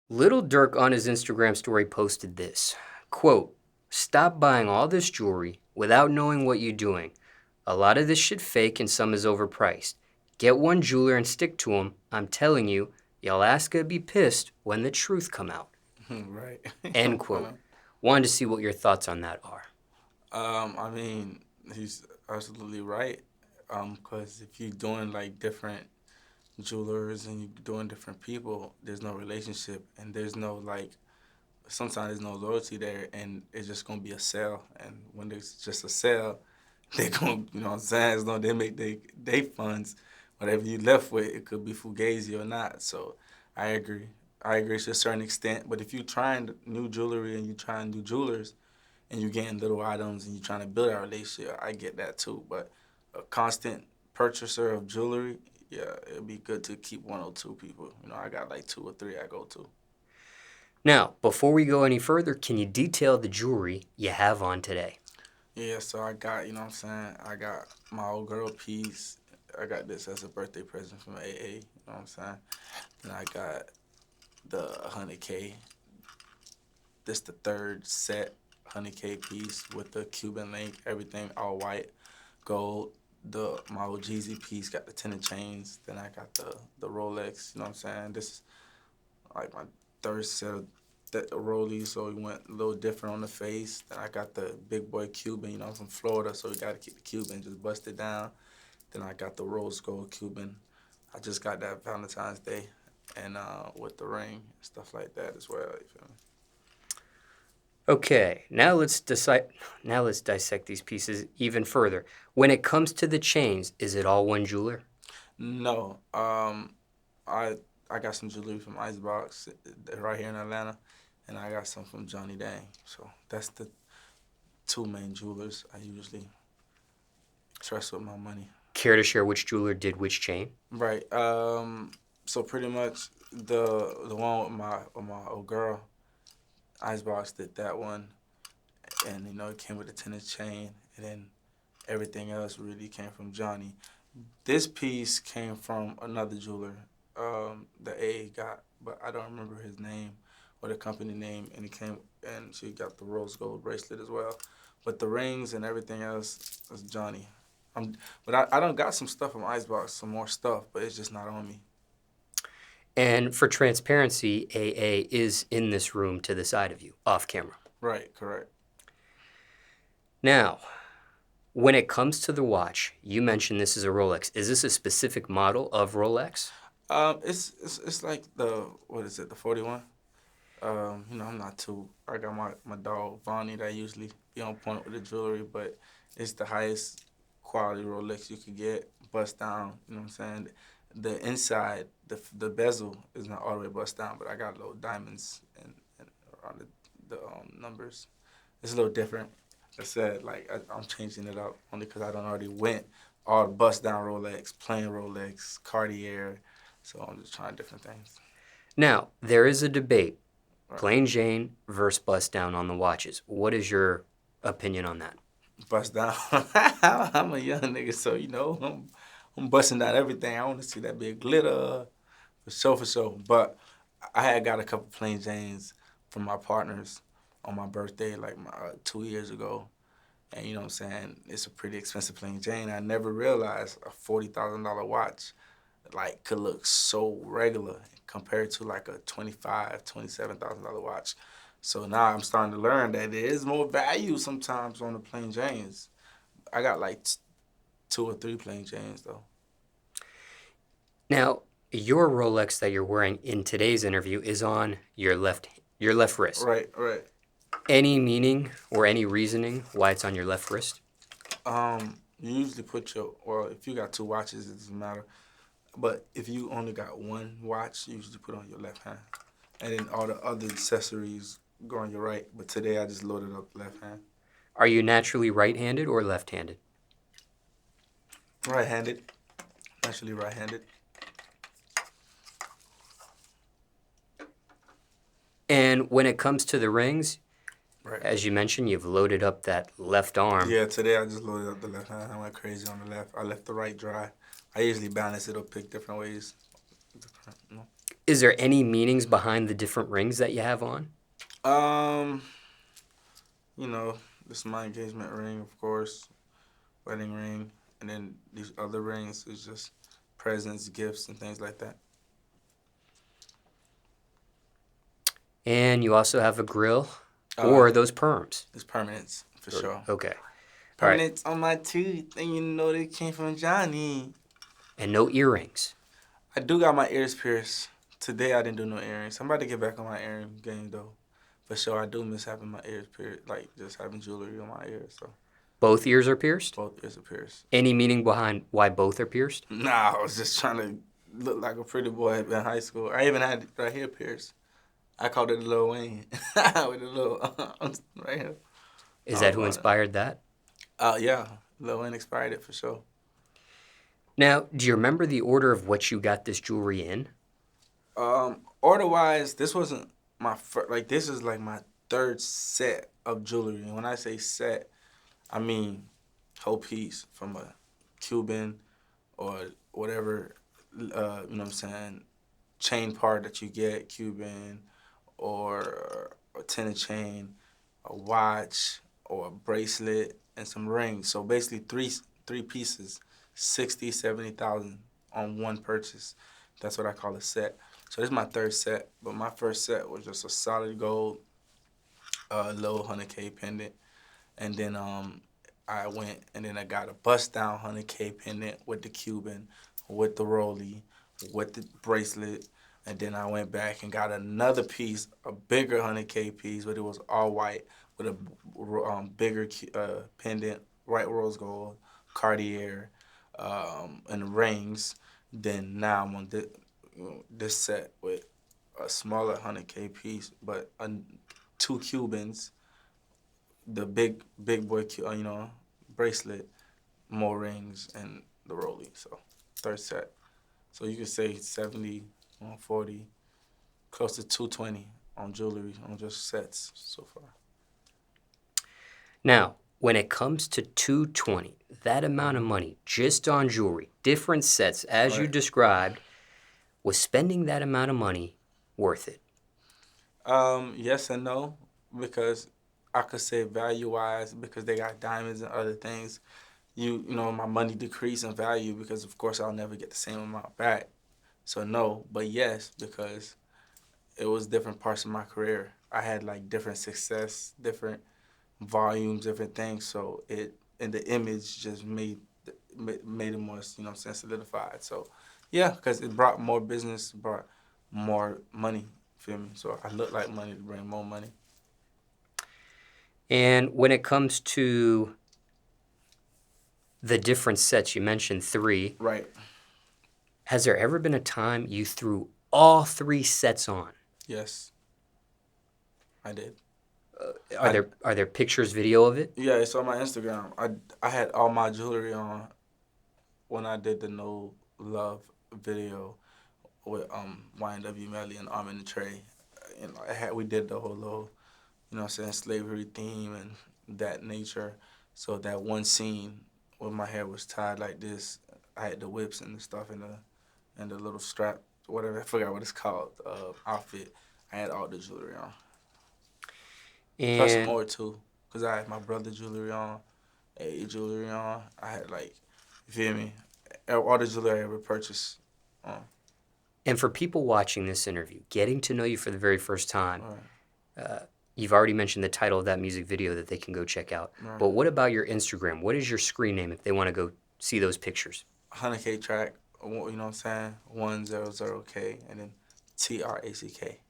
Lil Durk on his Instagram story posted this, quote, "Stop buying all this jewelry without knowing what you're doing. A lot of this shit fake and some is overpriced. Get one jeweler and stick to him. I'm telling you, Alaska be pissed when the truth come out." Right. End quote. Wanted to see what your thoughts on that are. I mean, he's absolutely right. Because if you're doing like different jewelers and you're doing different people, there's no relationship and there's no like, sometimes there's no loyalty there and it's just gonna be a sale. And when there's just a sale, they're gonna, you know what I'm saying? As long as they make they funds, whatever you left with, it could be fugazi or not. So I agree. I agree to a certain extent. But if you're trying new jewelry and you're trying new jewelers, and you're getting little items and you're trying to build a relationship, I get that too. But a constant purchaser of jewelry, yeah, it'd be good to keep one or two people. You know, I got like two or three I go to. Now, before we go any further, can you detail the jewelry you have on today? Yeah, so I got, you know what I'm saying, I got my old girl piece. I got this as a birthday present from AA, you know what I'm saying? And I got the 100K. This the third set 100K piece with the Cuban link, everything all white, gold. My old Jeezy piece got the tenant chains. Then I got the Rolex. You know what I'm saying? This is like my third set of the Rollies, so we went a little different on the face. Then I got the big boy Cuban. You know, I'm from Florida, so we got to keep the Cuban, just bust it down. Then I got the rose gold Cuban. I just got that Valentine's Day, and with the ring, stuff like that as well. You feel me? Okay, now let's dissect these pieces even further. When it comes to the chains, is it all one jeweler? No, I I got some jewelry from Icebox right here in Atlanta, and I got some from Johnny Dang. So that's the two main jewelers I usually trust with my money. Care to share which jeweler did which chain? Right. So pretty much the one with my old girl, Icebox did that one, and you know it came with a tennis chain, and then everything else really came from Johnny. This piece came from another jeweler, the A got, but I don't remember his name or the company name, and it came, and she got the rose gold bracelet as well. But the rings and everything else is Johnny. But I don't got some stuff from Icebox, some more stuff, but it's just not on me. And for transparency, AA is in this room to the side of you, off camera. Right, correct. Now, when it comes to the watch, you mentioned this is a Rolex. Is this a specific model of Rolex? It's like the, what is it, the 41? You know, I'm not too. I got my dog Vonnie that usually be on point with the jewelry, but it's the highest quality Rolex you could get, bust down. You know what I'm saying? The inside, the bezel is not all the way bust down, but I got little diamonds and around the numbers. It's a little different. I said like I'm changing it up only because I don't already went all bust down Rolex, plain Rolex, Cartier. So I'm just trying different things. Now, there is a debate, Right. plain Jane versus bust down on the watches. What is your opinion on that? Bust down. I'm a young nigga, so you know I'm busting down everything. I want to see that big glitter for sure, for sure. But I had got a couple plain Janes from my partners on my birthday, like 2 years ago, and you know what I'm saying. It's a pretty expensive plain Jane. I never realized a $40,000 watch like could look so regular compared to like a $27,000 watch. So now I'm starting to learn that there is more value sometimes on the plain Janes. I got like two or three plain Janes though. Now, your Rolex that you're wearing in today's interview is on your left wrist. Right, right. Any meaning or any reasoning why it's on your left wrist? You usually put well, if you got two watches, it doesn't matter. But if you only got one watch, you usually put it on your left hand. And then all the other accessories go on your right. But today I just loaded up the left hand. Are you naturally right-handed or left-handed? Right-handed. Naturally right-handed. And when it comes to the rings, Right. as you mentioned, you've loaded up that left arm. Yeah, today I just loaded up the left hand. I went crazy on the left. I left the right dry. I usually balance it or pick different ways. Is there any meanings behind the different rings that you have on? Um, you know, this is my engagement ring, of course, wedding ring, and then these other rings is just presents, gifts, and things like that. And you also have a grill Uh, or those perms? it's permanence for sure. Okay. All right. Permanence on my tooth, and you know they came from Johnny. And no earrings. I do got my ears pierced. Today I didn't do no earrings. I'm about to get back on my earring game though. For sure, I do miss having my ears pierced, like just having jewelry on my ears. So Both ears are pierced? both ears are pierced. Any meaning behind why both are pierced? Nah, I was just trying to look like a pretty boy in high school. I even had right here pierced. I called it Lil Wayne with a little right here. Is I that was who on it. inspired that? Yeah, Lil Wayne inspired it for sure. Now, do you remember the order of what you got this jewelry in? Order wise, this wasn't my first. Like this is like my third set of jewelry, and when I say set, I mean whole piece from a Cuban or whatever. You know what I'm saying? Chain part that you get Cuban, or a tennis chain, a watch, or a bracelet, and some rings. So basically three pieces, 60, 70,000 on one purchase. That's what I call a set. So this is my third set, but my first set was just a solid gold, little 100K pendant, and then I went and then I got a bust down 100K pendant with the Cuban, with the Rolly, with the bracelet, and then I went back and got another piece, a bigger 100K piece, but it was all white with a bigger pendant, white rose gold, Cartier, and rings. Then now I'm on this set with a smaller 100K piece, but two Cubans, the big boy, bracelet, more rings, and the Rolly. So third set. So you could say 70 on 40, close to 220 on jewelry on just sets so far. Now, when it comes to 220, that amount of money just on jewelry, different sets as you Right. described, was spending that amount of money worth it? Yes and no, because I could say value wise, because they got diamonds and other things. You know, my money decreased in value because of course I'll never get the same amount back. So no, but yes, because it was different parts of my career. I had like different success, different volumes, different things. So it and the image just made it more, you know what I'm saying, solidified. So yeah, because it brought more business, brought more money. Feel me? So I look like money to bring more money. And when it comes to the different sets, you mentioned 3. Right. Has there ever been a time you threw all 3 sets on? Yes. I did. Are there pictures, video of it? Yeah, it's on my Instagram. I had all my jewelry on when I did the No Love video with YNW Melly and Armin and Trey. You know, we did the whole little, you know what I'm saying, slavery theme and that nature. So that one scene when my hair was tied like this, I had the whips and the stuff and the little strap, whatever, I forgot what it's called, outfit. I had all the jewelry on. Plus And more too, because I had my brother jewelry on, A jewelry on. I had like, you feel me? All the jewelry I ever purchased on. and for people watching this interview, getting to know you for the very first time, Right. you've already mentioned the title of that music video that they can go check out. Right. But what about your Instagram? What is your screen name if they want to go see those pictures? 100K track, you know what I'm saying? 100K and then TRACK.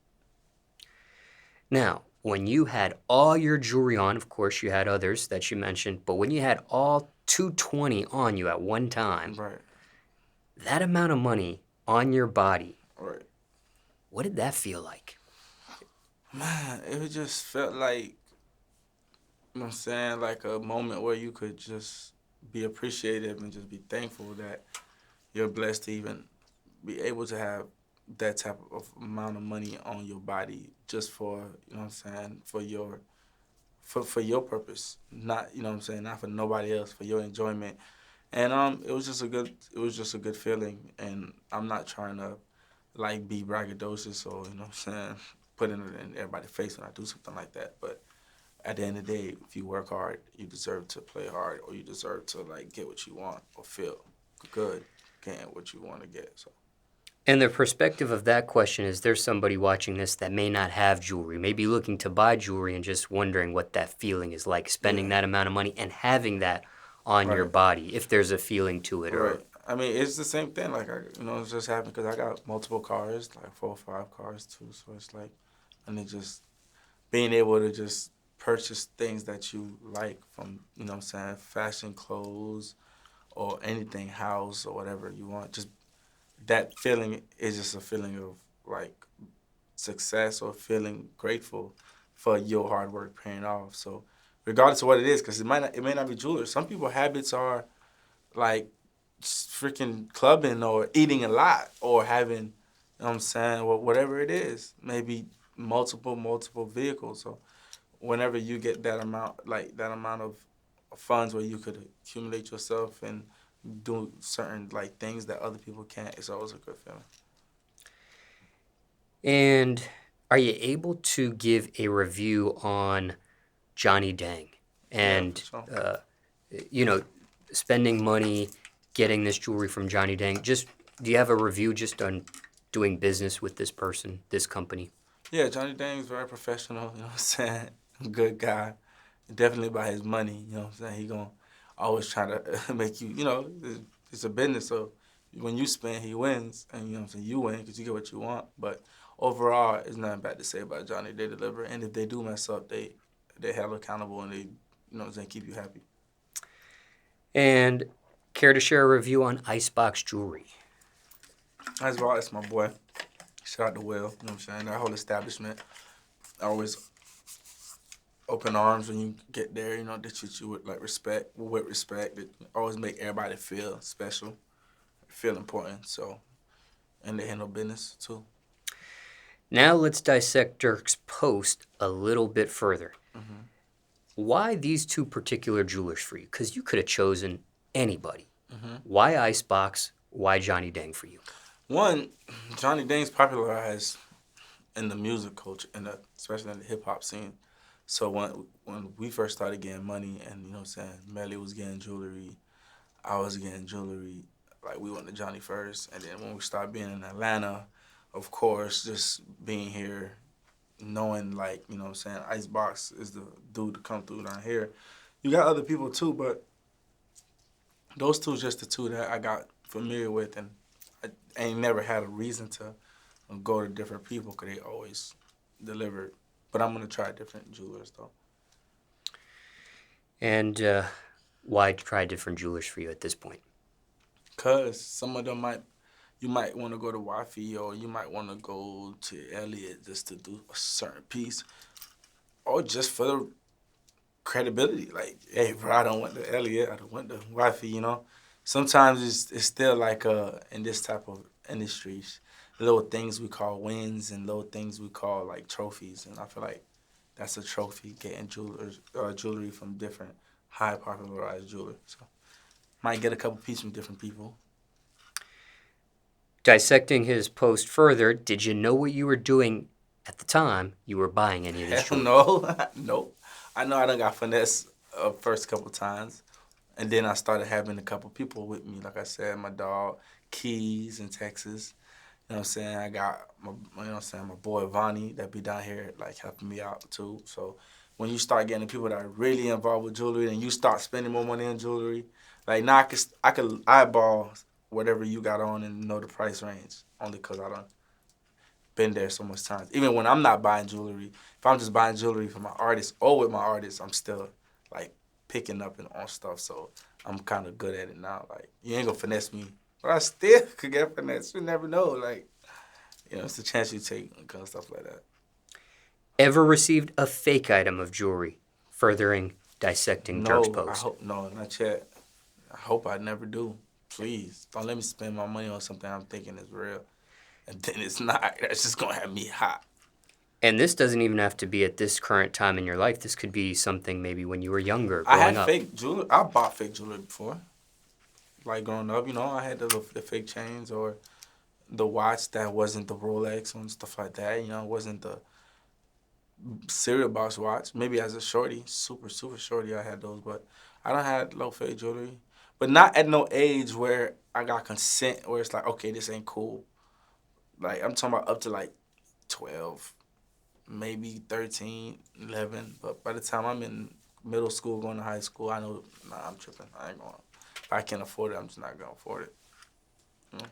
Now, when you had all your jewelry on, of course you had others that you mentioned, but when you had all 220 on you at one time, Right. that amount of money on your body, Right. what did that feel like? Man, it just felt like, you know what I'm saying, like a moment where you could just be appreciative and just be thankful that you're blessed to even be able to have that type of amount of money on your body just for, you know what I'm saying, for your purpose, not, you know what I'm saying, not for nobody else, for your enjoyment. And it was just a good feeling, and I'm not trying to like be braggadocious or, you know what I'm saying, put it in everybody's face when I do something like that. But at the end of the day, if you work hard, you deserve to play hard, or you deserve to like get what you want or feel good getting what you want to get. So. And the perspective of that question is there's somebody watching this that may not have jewelry, maybe looking to buy jewelry and just wondering what that feeling is like, spending Yeah. that amount of money and having that on your Right. body, if there's a feeling to it. Right. Or I mean, it's the same thing. Like, it's just happened because I got multiple cars, like 4 or 5 cars too. So it's like, and it just being able to just purchase things that you like from, you know what I'm saying, fashion, clothes, or anything, house or whatever you want. Just that feeling is just a feeling of like success or feeling grateful for your hard work paying off. So regardless of what it is, because it may not be jewelry. Some people habits are like freaking clubbing or eating a lot or having, you know what I'm saying, whatever it is, maybe multiple vehicles. So whenever you get that amount of funds where you could accumulate yourself and do certain like things that other people can't, it's always a good feeling. and are you able to give a review on Johnny Dang Yeah, for and sure. you know, spending money getting this jewelry from Johnny Dang? Just do you have a review just on doing business with this person, this company? Yeah, Johnny Dang's very professional, you know what I'm saying? Good guy. Definitely about his money, you know what I'm saying? He gonna always try to make you, it's a business, so when you spend, he wins, and you know what I'm saying, you win because you get what you want. But overall, it's nothing bad to say about Johnny. They deliver, and if they do mess up, they held accountable and they, you know what I'm saying, keep you happy. And care to share a review on Icebox jewelry? Icebox, that's my boy. Shout out to Will, you know what I'm saying? That whole establishment, always open arms when you get there, they treat you with respect. They always make everybody feel special, feel important. So, and they handle business too. Now let's dissect Dirk's post a little bit further. Mm-hmm. Why these two particular jewelers for you? Because you could have chosen anybody. Mm-hmm. Why Icebox? Why Johnny Dang for you? One, Johnny Dang's popularized in the music culture, especially in the hip hop scene. So when we first started getting money, and you know what I'm saying, Melly was getting jewelry, I was getting jewelry. Like we went to Johnny first, and then when we started being in Atlanta, of course, just being here, knowing like you know what I'm saying, Icebox is the dude to come through down here. You got other people too, but those two just the two that I got familiar with, and I ain't never had a reason to go to different people because they always delivered. But I'm gonna try different jewelers though. And why try different jewelers for you at this point? Cause some of them you might want to go to Wafi or you might want to go to Elliott just to do a certain piece, or just for the credibility. Like, hey, bro, I don't want the Elliott, I don't want the Wafi. Sometimes it's still like in this type of industries, little things we call wins and little things we call like trophies, and I feel like that's a trophy getting jewelry from different high popularized jewelers. So might get a couple pieces from different people. Dissecting his post further, did you know what you were doing at the time you were buying any of this Hell jewelry? no, nope. I know I done got finesse first couple times, and then I started having a couple people with me. Like I said, my dog Keys in Texas. You know what I'm saying? I got my boy Vonnie that be down here like helping me out too. So when you start getting people that are really involved with jewelry and you start spending more money on jewelry, like now I could eyeball whatever you got on and know the price range only because I done been there so much times. Even when I'm not buying jewelry, if I'm just buying jewelry for my artist or with my artist, I'm still like picking up and on stuff. So I'm kind of good at it now. Like you ain't gonna finesse me, but I still could get finesse. You never know. Like it's a chance you take and kind of stuff like that. Ever received a fake item of jewelry? Furthering dissecting Dirk's No, I post. hope no, not yet. I hope I never do. Please don't let me spend my money on something I'm thinking is real, and then it's not. That's just gonna have me hot. And this doesn't even have to be at this current time in your life. This could be something maybe when you were younger, I growing had up. fake jewelry. I bought fake jewelry before. Like growing up, I had the fake chains or the watch that wasn't the Rolex and stuff like that. You know, it wasn't the cereal box watch. Maybe as a shorty, super super shorty, I had those, but I don't had low fade jewelry. But not at no age where I got consent, where it's like, okay, this ain't cool. Like I'm talking about up to like 12, maybe 13, 11. But by the time I'm in middle school, going to high school, I know, nah, I'm tripping. I ain't going. If I can't afford it, I'm just not gonna afford it. You know?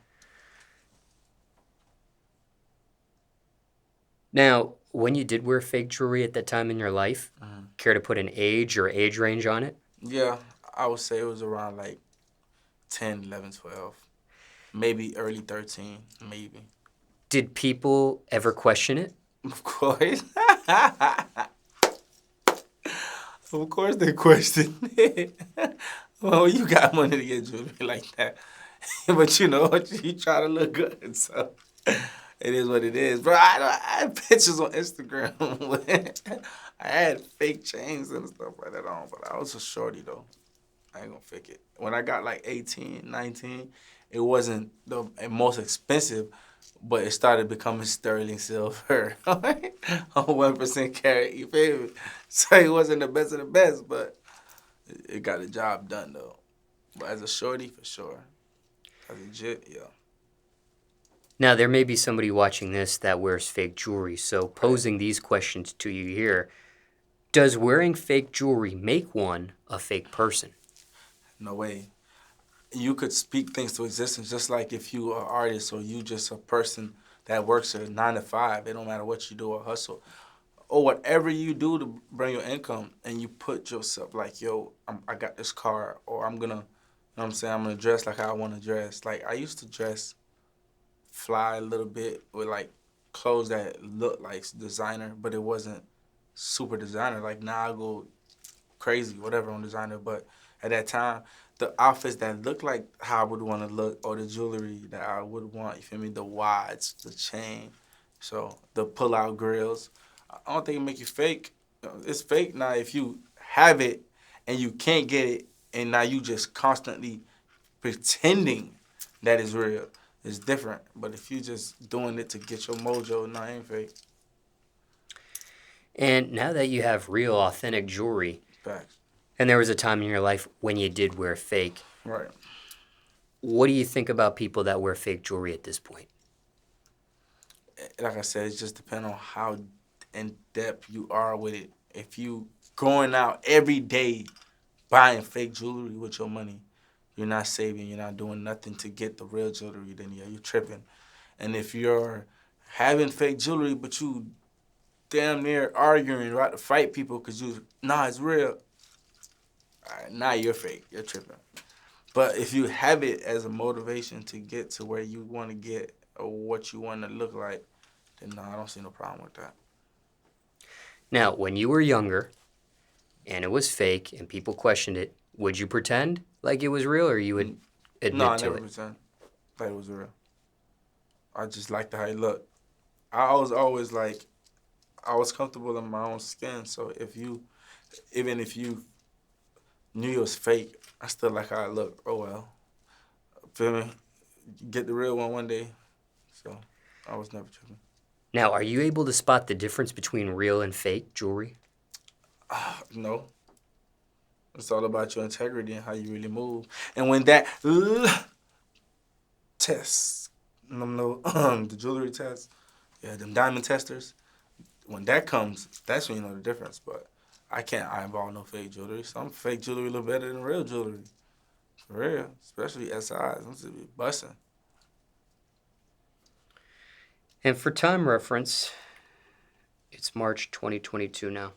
Now, when you did wear fake jewelry at that time in your life, care to put an age or age range on it? Yeah, I would say it was around like 10, 11, 12. Maybe early 13, maybe. Did people ever question it? Of course. Of course they question it. Well, you got money to get jewelry like that. But you know, you try to look good, so it is what it is. Bro, I had pictures on Instagram. I had fake chains and stuff like that on, but I was a shorty though. I ain't gonna fake it. When I got like 18, 19, it wasn't the most expensive, but it started becoming sterling silver. 1% carat, you feel me? So it wasn't the best of the best, but it got the job done though. But as a shorty, for sure. As a jit, yeah. Now, there may be somebody watching this that wears fake jewelry, so posing these questions to you here, does wearing fake jewelry make one a fake person? No way. You could speak things to existence just like if you are an artist or you just a person that works a 9 to 5. It don't matter what you do or hustle. Or whatever you do to bring your income and you put yourself like, yo, I got this car or I'm gonna, you know what I'm saying, I'm gonna dress like I wanna dress. Like I used to dress fly a little bit with like clothes that look like designer, but it wasn't super designer. Like now I go crazy, whatever on designer, but at that time, the outfits that look like how I would want to look or the jewelry that I would want, you feel me, the watch, the chain, so the pull-out grills, I don't think it make you fake. It's fake now if you have it and you can't get it and now you just constantly pretending that it's real. It's different. But if you just doing it to get your mojo, nah, it ain't fake. And now that you have real, authentic jewelry, Facts. and there was a time in your life when you did wear fake, Right. what do you think about people that wear fake jewelry at this point? Like I said, it just depends on how in depth you are with it. If you going out every day buying fake jewelry with your money, you're not saving, you're not doing nothing to get the real jewelry, then yeah, you're tripping. And if you're having fake jewelry, but you damn near arguing, about to fight people because nah, it's real, now you're fake, you're tripping. But if you have it as a motivation to get to where you want to get or what you want to look like, then no, I don't see no problem with that. Now, when you were younger and it was fake and people questioned it, would you pretend like it was real or you would No, admit I to never it? pretend like it was real. I just liked how it looked. I was always like, I was comfortable in my own skin. So even if you knew it was fake, I still like how it looked. Oh well, feel me? Get the real one day. So I was never tripping. Now, are you able to spot the difference between real and fake jewelry? No, it's all about your integrity and how you really move. And when that test, the jewelry test, yeah, them diamond testers, when that comes, that's when you know the difference. But I can't eyeball no fake jewelry. Some fake jewelry look better than real jewelry. For real, especially SIs. I'm just be busting. And for time reference, it's March 2022 now.